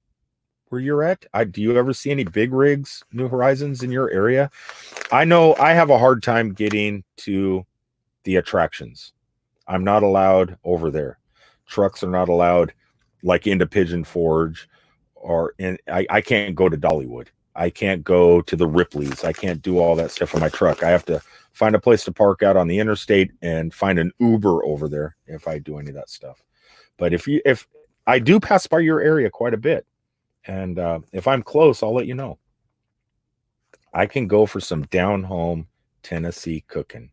where you're at? Do you ever see any big rigs, New Horizons, in your area? I know I have a hard time getting to the attractions. I'm not allowed over there. Trucks are not allowed, like into Pigeon Forge, or I can't go to Dollywood. I can't go to the Ripley's. I can't do all that stuff with my truck. I have to find a place to park out on the interstate and find an Uber over there if I do any of that stuff. But if I do pass by your area quite a bit, and if I'm close, I'll let you know. I can go for some down home Tennessee cooking.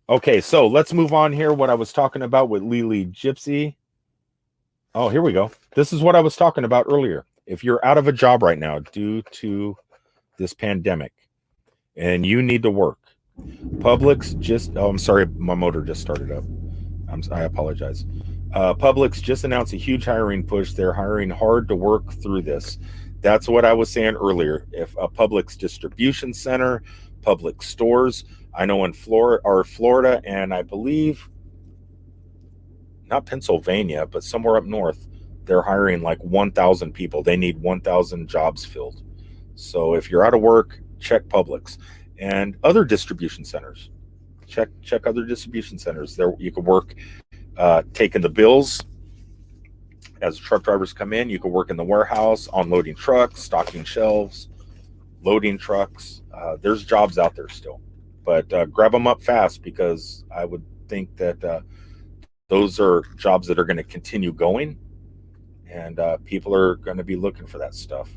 Okay, so let's move on here. What I was talking about with Laurie Gipsies. Oh, here we go. This is what I was talking about earlier. If you're out of a job right now due to this pandemic and you need to work, Publix just, oh, I'm sorry, my motor just started up. I apologize. Publix just announced a huge hiring push. They're hiring hard to work through this. That's what I was saying earlier. If a Publix distribution center, Publix stores, I know in Florida, and I believe not Pennsylvania, but somewhere up north, they're hiring like 1,000 people. They need 1,000 jobs filled. So if you're out of work, check Publix and other distribution centers. Check other distribution centers. There you could work taking the bills as truck drivers come in. You could work in the warehouse, unloading trucks, stocking shelves, loading trucks. There's jobs out there still, but grab them up fast, because I would think that those are jobs that are going to continue going, and people are going to be looking for that stuff.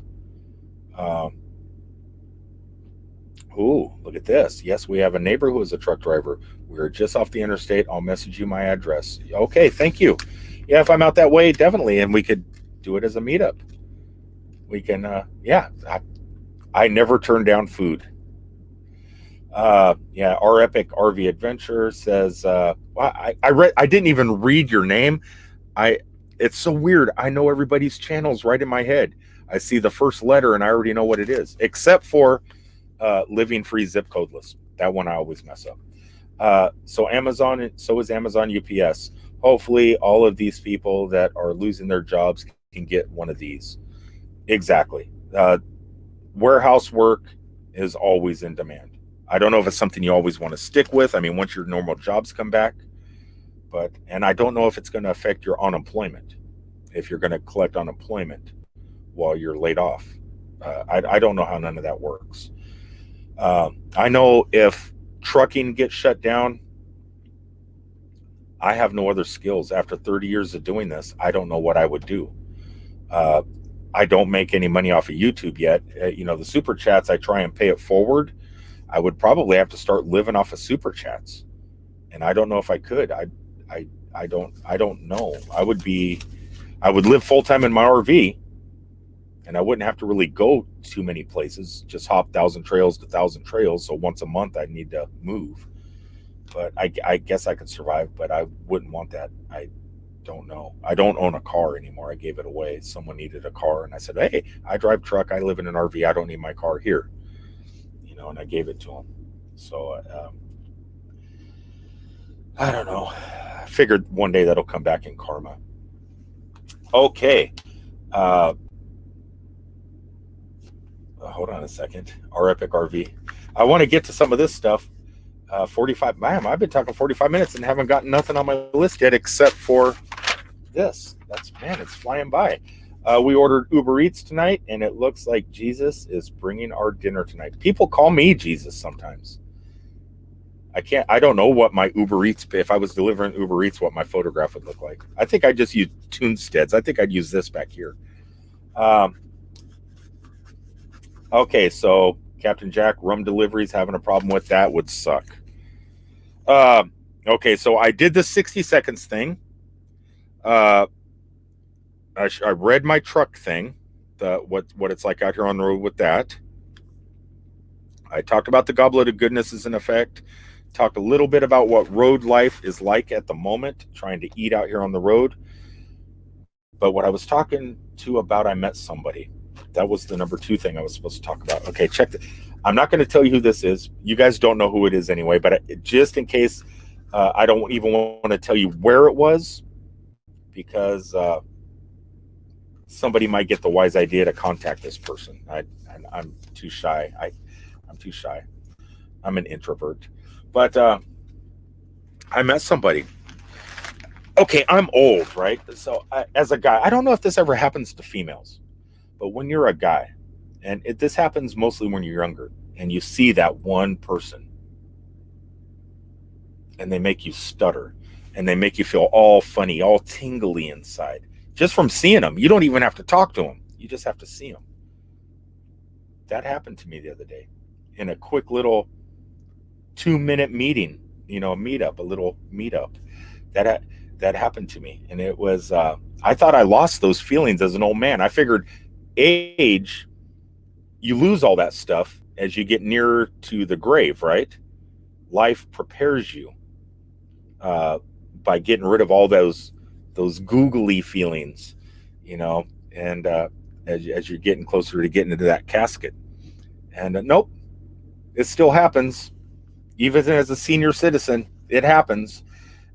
Ooh, look at this. Yes, we have a neighbor who is a truck driver. We're just off the interstate. I'll message you my address. Okay, thank you. Yeah, if I'm out that way, definitely, and we could do it as a meetup. We can, yeah, I never turn down food. Yeah, our epic RV adventure says, I didn't even read your name. It's so weird. I know everybody's channels right in my head. I see the first letter and I already know what it is, except for Living Free Zip Codeless. That one I always mess up. So is Amazon UPS. Hopefully all of these people that are losing their jobs can get one of these. Exactly. Warehouse work is always in demand. I don't know if it's something you always want to stick with. I mean, once your normal jobs come back, and I don't know if it's going to affect your unemployment, if you're going to collect unemployment while you're laid off. I don't know how none of that works. I know if trucking gets shut down, I have no other skills. After 30 years of doing this, I don't know what I would do. I don't make any money off of YouTube yet. The super chats, I try and pay it forward. I would probably have to start living off of super chats, and I don't know if I could. I don't know. I would live full time in my RV, and I wouldn't have to really go too many places, just hop 1,000 trails to 1,000 trails. So once a month I need to move. But I guess I could survive, but I wouldn't want that. I don't know. I don't own a car anymore. I gave it away. Someone needed a car, and I said, hey, I drive truck. I live in an RV. I don't need my car here. You know, and I gave it to him. So I don't know. I figured one day that'll come back in karma. Okay. Hold on a second. Our Epic RV. I want to get to some of this stuff. 45. Man, I've been talking 45 minutes and haven't gotten nothing on my list yet except for this. It's flying by. We ordered Uber Eats tonight, and it looks like Jesus is bringing our dinner tonight. People call me Jesus sometimes. I don't know what my Uber Eats, if I was delivering Uber Eats, what my photograph would look like. I think I just use Tunsteads. I think I'd use this back here. Okay, so Captain Jack, rum deliveries, having a problem with that would suck. Okay, so I did the 60 seconds thing. I read my truck thing, what it's like out here on the road with that. I talked about the goblet of goodness is in effect. Talked a little bit about what road life is like at the moment, trying to eat out here on the road. But what I was talking to about, I met somebody. That was the number 2 thing I was supposed to talk about. Okay, check it. I'm not going to tell you who this is. You guys don't know who it is anyway, but just in case, I don't even want to tell you where it was, because somebody might get the wise idea to contact this person. I'm too shy. I'm too shy. I'm an introvert. But I met somebody. Okay, I'm old, right? So as a guy, I don't know if this ever happens to females, but when you're a guy, and this happens mostly when you're younger, and you see that one person, and they make you stutter, and they make you feel all funny, all tingly inside, just from seeing them. You don't even have to talk to them. You just have to see them. That happened to me the other day in a quick little 2-minute meeting, a little meetup. That happened to me. And it was, I thought I lost those feelings as an old man. I figured age, you lose all that stuff as you get nearer to the grave, right? Life prepares you by getting rid of all those googly feelings, and as you're getting closer to getting into that casket. And nope, it still happens. Even as a senior citizen, it happens.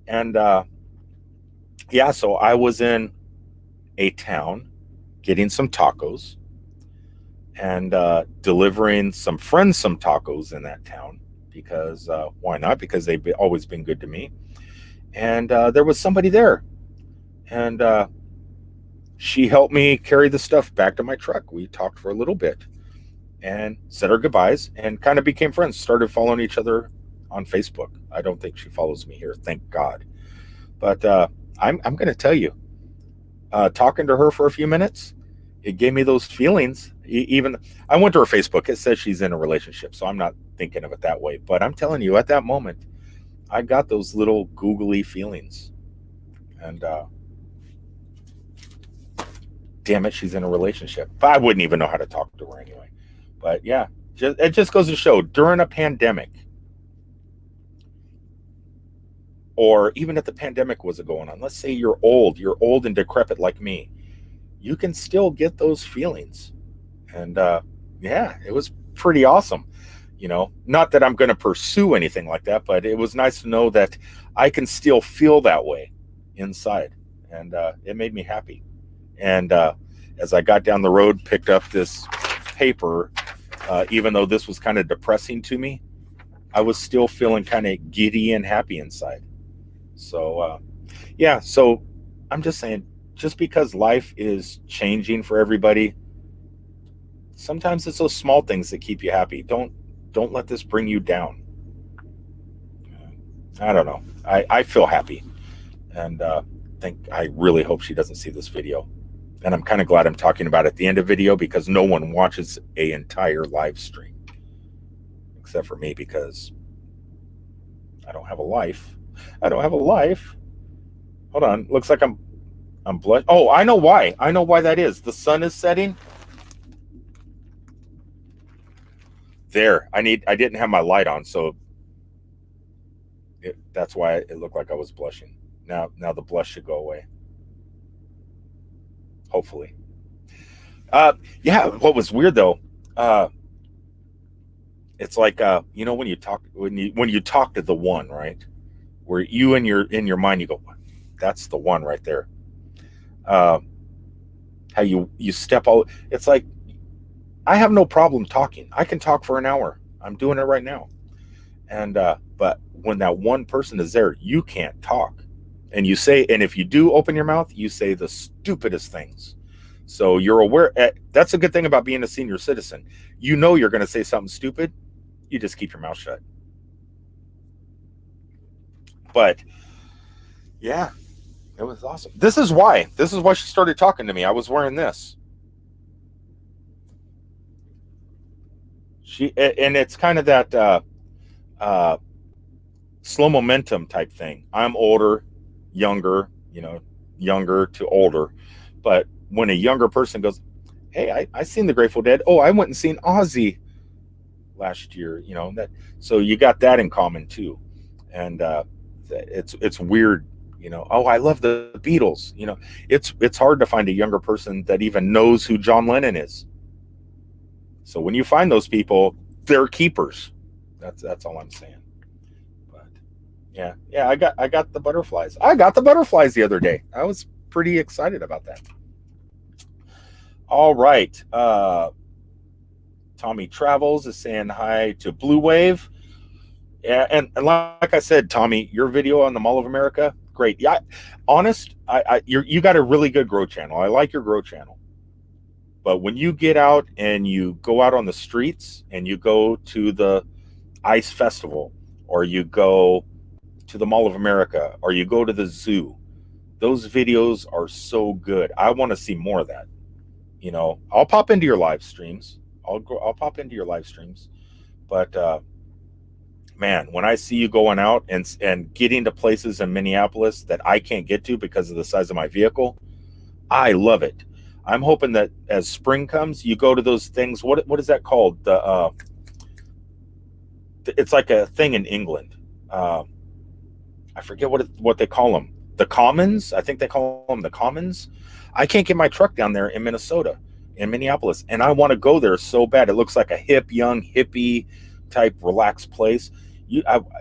And so I was in a town getting some tacos and delivering some friends some tacos in that town, because why not? Because they've always been good to me. And there was somebody there, and she helped me carry the stuff back to my truck. We talked for a little bit and said our goodbyes and kind of became friends, started following each other on Facebook. I don't think she follows me here, thank God. But I'm going to tell you, talking to her for a few minutes, it gave me those feelings. Even I went to her Facebook. It says she's in a relationship, so I'm not thinking of it that way. But I'm telling you, at that moment, I got those little googly feelings. And damn it, she's in a relationship. But I wouldn't even know how to talk to her anyway. But yeah, it just goes to show, during a pandemic, or even if the pandemic wasn't going on, let's say you're old and decrepit like me, you can still get those feelings. And it was pretty awesome. Not that I'm going to pursue anything like that, but it was nice to know that I can still feel that way inside. And it made me happy. And as I got down the road, picked up this paper, even though this was kind of depressing to me, I was still feeling kind of giddy and happy inside. So, so I'm just saying, just because life is changing for everybody, sometimes it's those small things that keep you happy. Don't let this bring you down. I don't know. I feel happy, and I really hope she doesn't see this video. And I'm kind of glad I'm talking about it at the end of video, because no one watches an entire live stream except for me, because I don't have a life. Hold on. Looks like I'm blushing. Oh, I know why. I know why that is. The sun is setting, There, I didn't have my light on, so that's why it looked like I was blushing. Now the blush should go away. Hopefully. Yeah, what was weird though, it's like when you talk to the one, right? Where you in your mind you go, that's the one right there. How you step all, it's like, I have no problem talking. I can talk for an hour. I'm doing it right now. And but when that one person is there, you can't talk. And if you do open your mouth, you say the stupidest things. So you're aware. That's a good thing about being a senior citizen. You know you're going to say something stupid. You just keep your mouth shut. But yeah, it was awesome. This is why she started talking to me. I was wearing this. And it's kind of that slow momentum type thing. I'm older, younger, younger to older. But when a younger person goes, hey, I seen the Grateful Dead. Oh, I went and seen Ozzy last year, that. So you got that in common too. And it's weird, oh, I love the Beatles. It's hard to find a younger person that even knows who John Lennon is. So when you find those people, they're keepers. That's all I'm saying. But yeah, I got the butterflies. I got the butterflies the other day. I was pretty excited about that. All right. Tommy Travels is saying hi to Blue Wave. Yeah, and like I said, Tommy, your video on the Mall of America, great. Yeah, honest, you got a really good grow channel. I like your grow channel. But when you get out and you go out on the streets and you go to the Ice Festival, or you go to the Mall of America, or you go to the zoo, those videos are so good. I want to see more of that. I'll pop into your live streams. I'll pop into your live streams. But man, when I see you going out and getting to places in Minneapolis that I can't get to because of the size of my vehicle, I love it. I'm hoping that as spring comes, you go to those things. What is that called? It's like a thing in England. I forget what they call them. The Commons. I think they call them the Commons. I can't get my truck down there in Minnesota, in Minneapolis, and I want to go there so bad. It looks like a hip, young, hippie type relaxed place.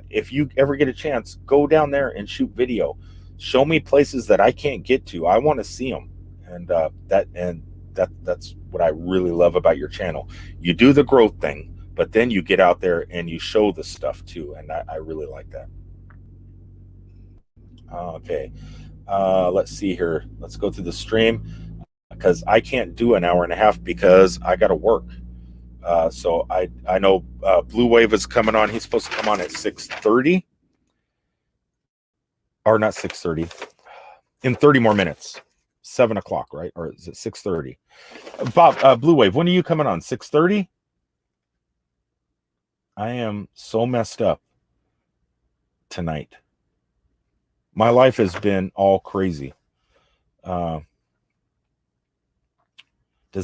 If you ever get a chance, go down there and shoot video. Show me places that I can't get to. I want to see them. And that's what I really love about your channel. You do the growth thing, but then you get out there and you show the stuff too, and I really like that. Okay, let's see here. Let's go through the stream, because I can't do an hour and a half because I got to work. So I know Blue Wave is coming on. He's supposed to come on at 6:30, or not 6:30, in 30 more minutes. 7 o'clock, right? Or is it 6:30? Bob, Blue Wave, when are you coming on? 6:30? I am so messed up tonight. My life has been all crazy. Does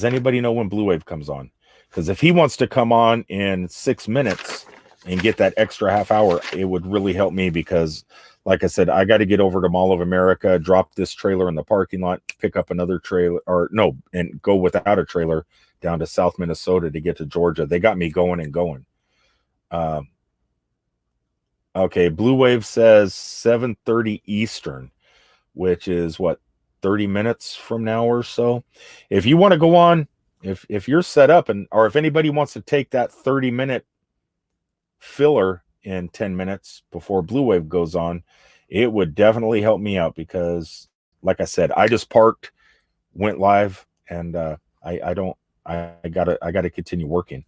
anybody know when Blue Wave comes on? Because if he wants to come on in 6 minutes and get that extra half hour, it would really help me, because like I said, I got to get over to Mall of America, drop this trailer in the parking lot, pick up another trailer, and go without a trailer down to South Minnesota to get to Georgia. They got me going and going. Okay, Blue Wave says 7:30 Eastern, which is what, 30 minutes from now or so. If you want to go on, if you're set up, or if anybody wants to take that 30-minute filler in 10 minutes before Blue Wave goes on, it would definitely help me out, because like I said, I just parked, went live, and I gotta continue working.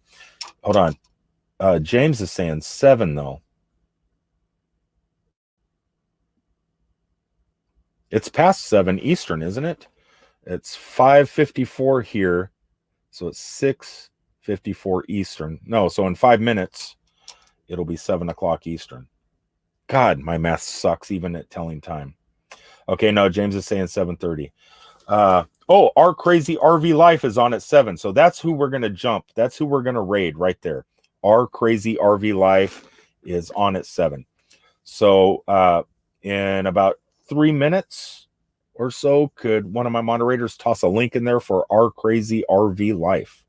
Hold on. James is saying 7 though. It's past 7 Eastern, isn't it? It's 5:54 here, so it's 6:54 Eastern. No, so in 5 minutes it'll be 7 o'clock Eastern. God, my math sucks even at telling time. Okay, no, James is saying 7:30. Our Crazy RV Life is on at 7, so that's who we're gonna jump. That's who we're gonna raid right there. Our Crazy RV Life is on at 7. So in about 3 minutes or so, could one of my moderators toss a link in there for Our Crazy RV Life?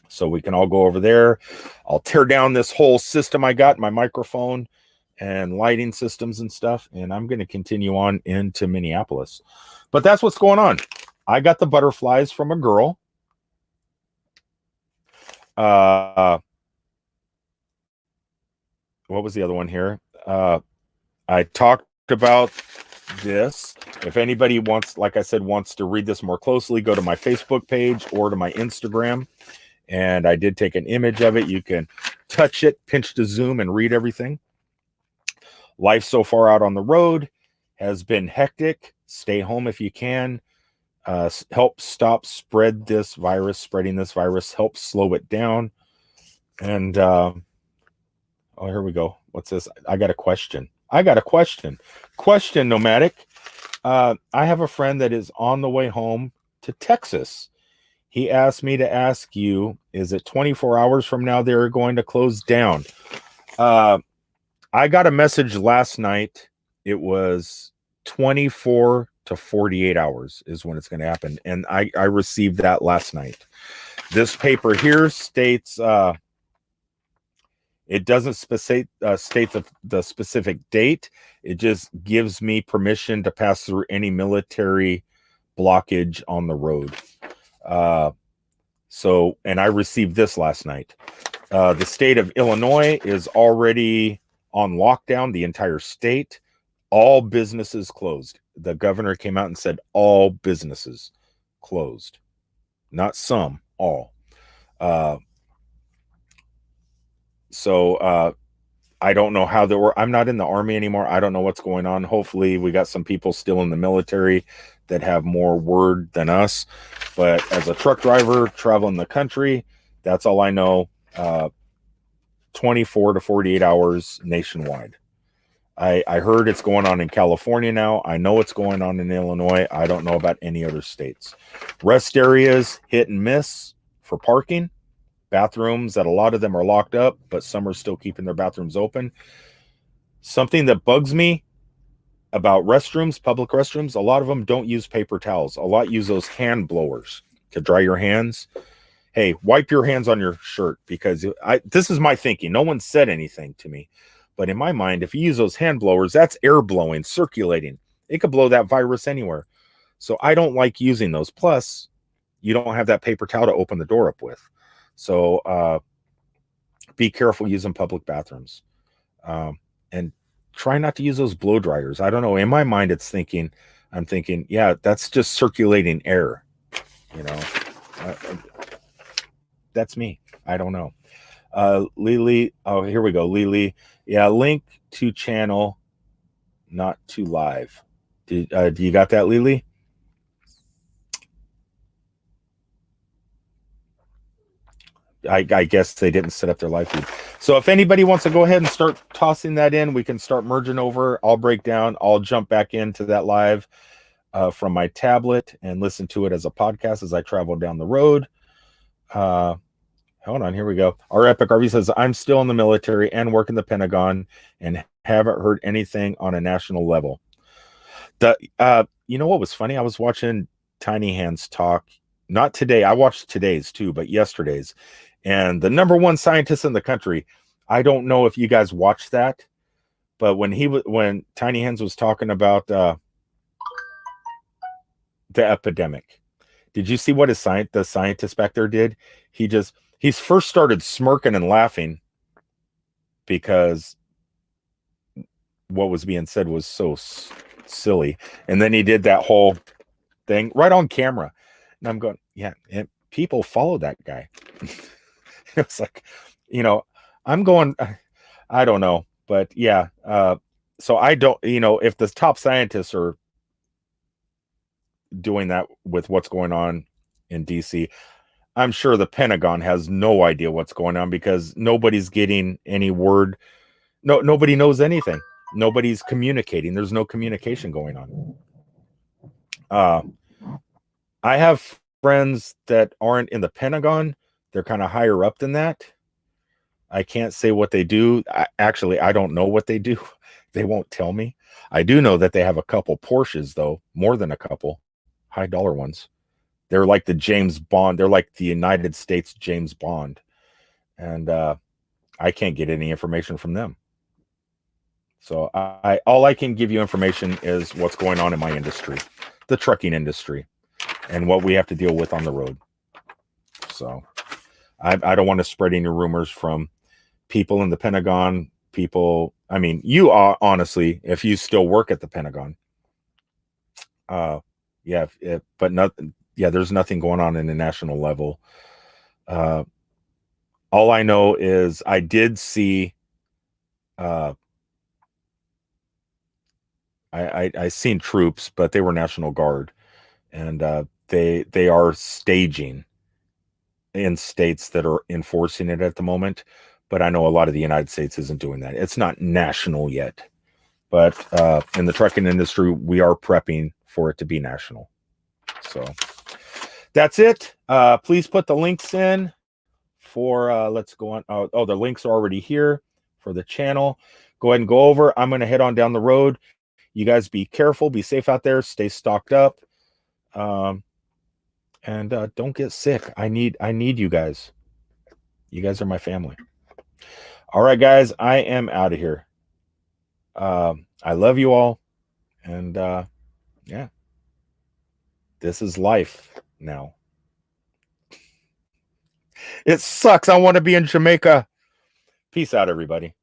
So we can all go over there. I'll tear down this whole system I got, my microphone and lighting systems and stuff, and I'm going to continue on into Minneapolis. But that's what's going on. I got the butterflies from a girl. What was the other one here? I talked about this. If anybody wants, like I said, wants to read this more closely, go to my Facebook page or to my Instagram. And I did take an image of it. You can touch it, pinch to zoom, and read everything. Life so far out on the road has been hectic. Stay home if you can. Help stop spreading this virus. Help slow it down. And oh, here we go. What's this? I got a question. Question, Nomadic. I have a friend that is on the way home to Texas. He asked me to ask you, is it 24 hours from now they're going to close down? I got a message last night. It was 24 to 48 hours is when it's going to happen. And I received that last night. This paper here states, it doesn't state the specific date. It just gives me permission to pass through any military blockage on the road. And I received this last night. The state of Illinois is already on lockdown, the entire state. All businesses closed. The governor came out and said all businesses closed. Not some, all. I don't know how they were. I'm not in the Army anymore. I don't know what's going on. Hopefully we got some people still in the military that have more word than us. But as a truck driver traveling the country, that's all I know. 24 to 48 hours nationwide. I heard it's going on in California now. I know it's going on in Illinois. I don't know about any other states. Rest areas, hit and miss for parking. Bathrooms, that a lot of them are locked up, but some are still keeping their bathrooms open. Something that bugs me about restrooms, public restrooms, a lot of them don't use paper towels. A lot use those hand blowers to dry your hands. Hey, wipe your hands on your shirt, because this is my thinking. No one said anything to me. But in my mind, if you use those hand blowers, that's air blowing, circulating. It could blow that virus anywhere. So I don't like using those. Plus, you don't have that paper towel to open the door up with. So be careful using public bathrooms. And try not to use those blow dryers. I don't know. In my mind, I'm thinking, yeah, that's just circulating air. You know, that's me. I don't know. Lily, oh, here we go. Lily, yeah, link to channel, not to live. Do you got that, Lily? I guess they didn't set up their live feed. So if anybody wants to go ahead and start tossing that in, we can start merging over. I'll break down. I'll jump back into that live from my tablet and listen to it as a podcast as I travel down the road. Hold on, here we go. Our Epic RV says, I'm still in the military and work in the Pentagon and haven't heard anything on a national level. You know what was funny? I was watching Tiny Hands talk. Not today. I watched today's too, but yesterday's. And the number one scientist in the country, I don't know if you guys watched that, but when Tiny Hands was talking about the epidemic, did you see what the scientist back there did? He first started smirking and laughing because what was being said was so silly. And then he did that whole thing right on camera. And I'm going, yeah, people follow that guy. It's like, I'm going, I don't know. But yeah, so I don't, if the top scientists are doing that with what's going on in DC, I'm sure the Pentagon has no idea what's going on because nobody's getting any word. Nobody knows anything. Nobody's communicating. There's no communication going on. I have friends that aren't in the Pentagon. They're kind of higher up than that. I can't say what they do. Actually, I don't know what they do. They won't tell me. I do know that they have a couple Porsches, though, more than a couple high dollar ones. They're like the James Bond. They're like the United States James Bond. And I can't get any information from them. So all I can give you information is what's going on in my industry, the trucking industry, and what we have to deal with on the road. So I don't want to spread any rumors from people in the Pentagon. People, I mean, you are honestly, if you still work at the Pentagon, yeah, but nothing. Yeah, there's nothing going on in the national level. All I know is I did see. I seen troops, but they were National Guard, and they are staging in states that are enforcing it at the moment. But I know a lot of the United States isn't doing that. It's not national yet, but in the trucking industry, we are prepping for it to be national. So that's it. Please put the links in for let's go on. Oh, the links are already here for the channel. Go ahead and go over. I'm going to head on down the road. You guys be careful, be safe out there, stay stocked up, and don't get sick. I need you guys. You guys are my family. All right, guys, I am out of here. I love you all, and yeah, this is life now. It sucks. I want to be in Jamaica. Peace out, everybody.